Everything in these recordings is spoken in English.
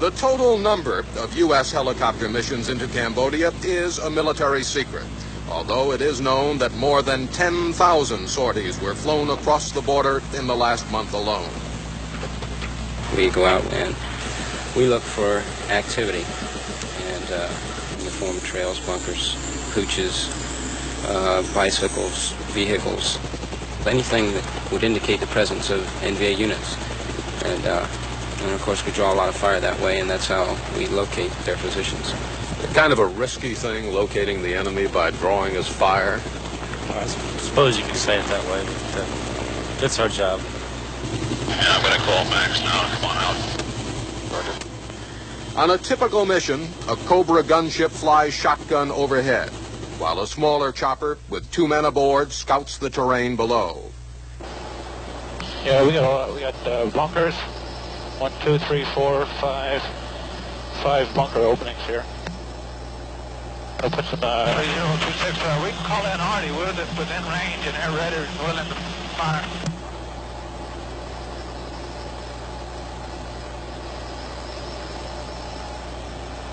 The total number of U.S. helicopter missions into Cambodia is a military secret, although it is known that more than 10,000 sorties were flown across the border in the last month alone. We go out and we look for activity, and in the form of trails, bunkers, hooches, bicycles, vehicles, anything that would indicate the presence of NVA units. And of course we draw a lot of fire that way, and that's how we locate their positions. Kind of a risky thing, locating the enemy by drawing his fire. Well, I suppose you could say it that way, but it's our job. Yeah, I'm going to call Max now. Come on out. On a typical mission, a Cobra gunship flies shotgun overhead, while a smaller chopper with 2 men aboard scouts the terrain below. Yeah, we got bunkers. 1, 2, 3, 4, 5 bunker openings here. I'll put some. 3026. We can call in Hardy. We're within range and they're ready and willing to fire.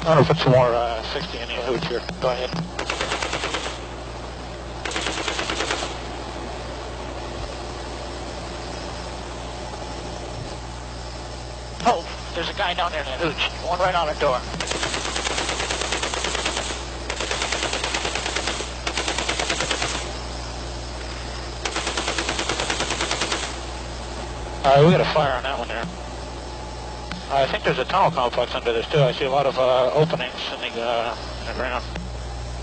I'll put some more 60 in the hooch here. Go ahead. Oh, there's a guy down there in that hooch. One right on the door. All right, we got a fire on that one there. I think there's a tunnel complex under this too. I see a lot of openings in the ground.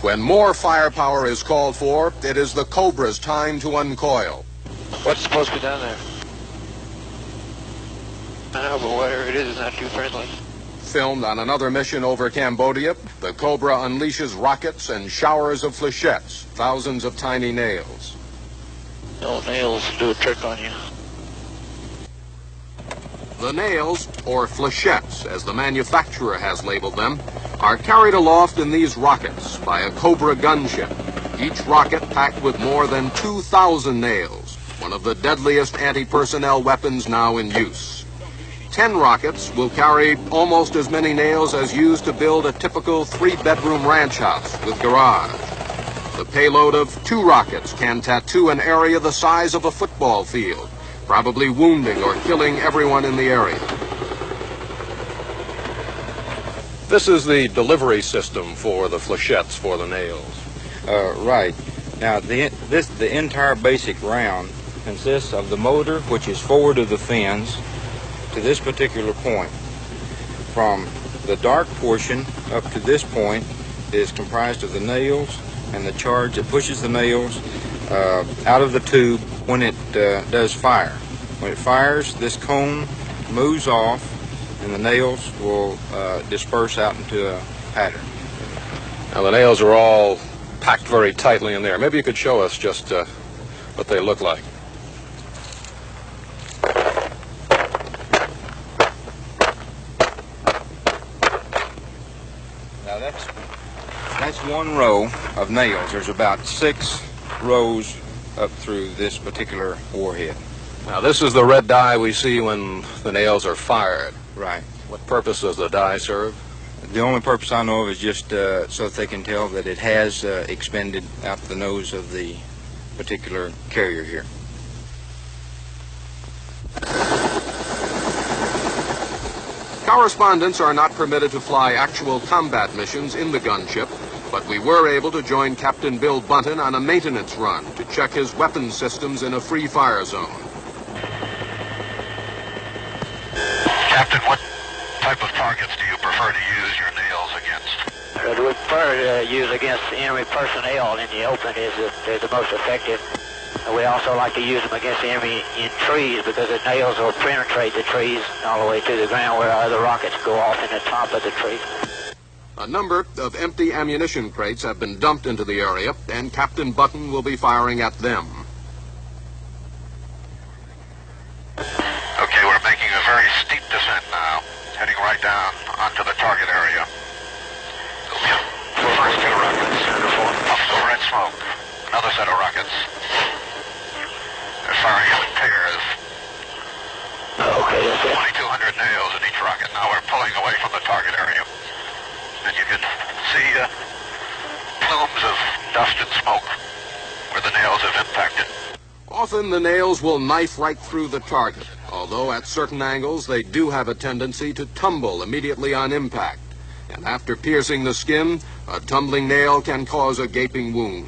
When more firepower is called for, it is the Cobra's time to uncoil. What's supposed to be down there? I know, but where it is not too friendly. Filmed on another mission over Cambodia, the Cobra unleashes rockets and showers of Flechettes, thousands of tiny nails. No nails do a trick on you. The nails, or Flechettes, as the manufacturer has labeled them, are carried aloft in these rockets by a Cobra gunship, each rocket packed with more than 2,000 nails, one of the deadliest anti-personnel weapons now in use. 10 rockets will carry almost as many nails as used to build a typical 3-bedroom ranch house with garage. The payload of 2 rockets can tattoo an area the size of a football field, probably wounding or killing everyone in the area. This is the delivery system for the Flechettes for the nails. Right. Now, the entire basic round consists of the motor, which is forward of the fins, to this particular point. From the dark portion up to this point is comprised of the nails and the charge that pushes the nails out of the tube when it does fire. When it fires, this cone moves off and the nails will disperse out into a pattern. Now the nails are all packed very tightly in there. Maybe you could show us just what they look like. Now that's one row of nails. There's about 6 rows up through this particular warhead. Now this is the red dye we see when the nails are fired. Right. What purpose does the dye serve? The only purpose I know of is just so that they can tell that it has expended out the nose of the particular carrier here. Correspondents are not permitted to fly actual combat missions in the gunship, but we were able to join Captain Bill Bunton on a maintenance run to check his weapons systems in a free fire zone. Captain, what type of targets do you prefer to use your nails against? We prefer to use against enemy personnel in the open. They're the most effective. We also like to use them against the enemy in trees because the nails will penetrate the trees all the way to the ground where other rockets go off in the top of the tree. A number of empty ammunition crates have been dumped into the area, and Captain Button will be firing at them. Okay, we're making a very steep descent now, heading right down onto the target area. First 2 rockets, puffs of red smoke. Another set of rockets. They're firing in pairs. Okay, that's it. 2200 nails in each rocket. Now we're pulling away from the target area. And you can see plumes of dust and smoke where the nails have impacted. Often the nails will knife right through the target, although at certain angles they do have a tendency to tumble immediately on impact. And after piercing the skin, a tumbling nail can cause a gaping wound.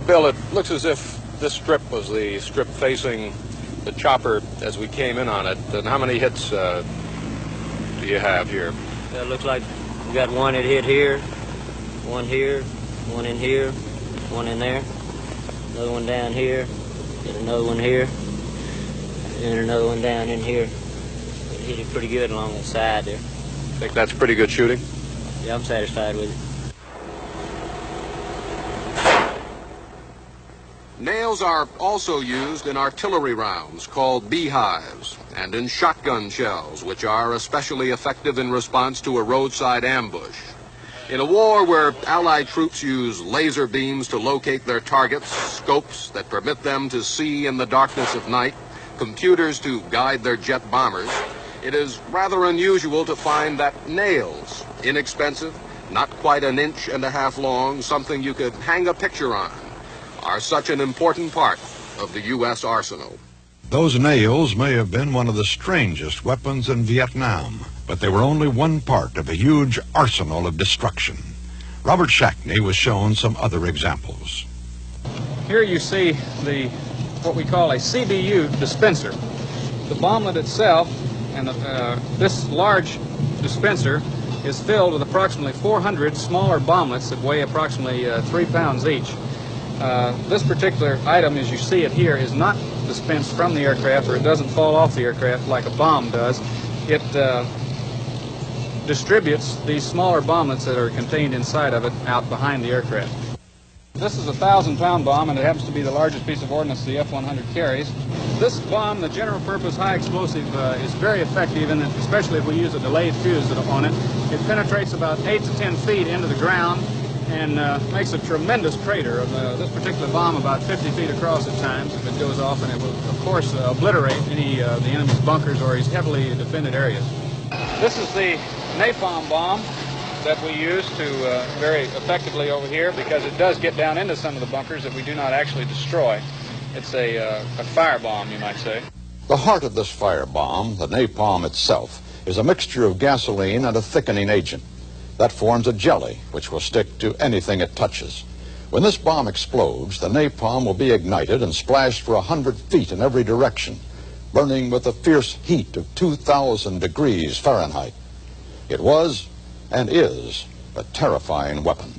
Bill, it looks as if this strip was the strip facing the chopper as we came in on it. And how many hits do you have here? It looks like we got one that hit here, one in here, one in there, another one down here, and another one here, and another one down in here. It hit it pretty good along the side there. Think that's pretty good shooting? Yeah, I'm satisfied with it. Nails are also used in artillery rounds called beehives and in shotgun shells, which are especially effective in response to a roadside ambush. In a war where Allied troops use laser beams to locate their targets, scopes that permit them to see in the darkness of night, computers to guide their jet bombers, it is rather unusual to find that nails, inexpensive, not quite an inch and a half long, something you could hang a picture on, are such an important part of the U.S. arsenal. Those nails may have been one of the strangest weapons in Vietnam, but they were only one part of a huge arsenal of destruction. Robert Shackney was shown some other examples. Here you see what we call a CBU dispenser. The bomblet itself and this large dispenser is filled with approximately 400 smaller bomblets that weigh approximately 3 pounds each. This particular item, as you see it here, is not dispensed from the aircraft, or it doesn't fall off the aircraft like a bomb does. It distributes these smaller bomblets that are contained inside of it out behind the aircraft. This is a 1,000-pound bomb, and it happens to be the largest piece of ordnance the F-100 carries. This bomb, the general purpose high explosive, is very effective, and especially if we use a delayed fuse on it. It penetrates about 8 to 10 feet into the ground and makes a tremendous crater of this particular bomb, about 50 feet across at times if it goes off, and it will, of course, obliterate any of the enemy's bunkers or his heavily defended areas. This is the napalm bomb that we use to very effectively over here, because it does get down into some of the bunkers that we do not actually destroy. It's a firebomb, you might say. The heart of this firebomb, the napalm itself, is a mixture of gasoline and a thickening agent. That forms a jelly which will stick to anything it touches. When this bomb explodes, the napalm will be ignited and splashed for 100 feet in every direction, burning with the fierce heat of 2,000 degrees Fahrenheit. It was and is a terrifying weapon.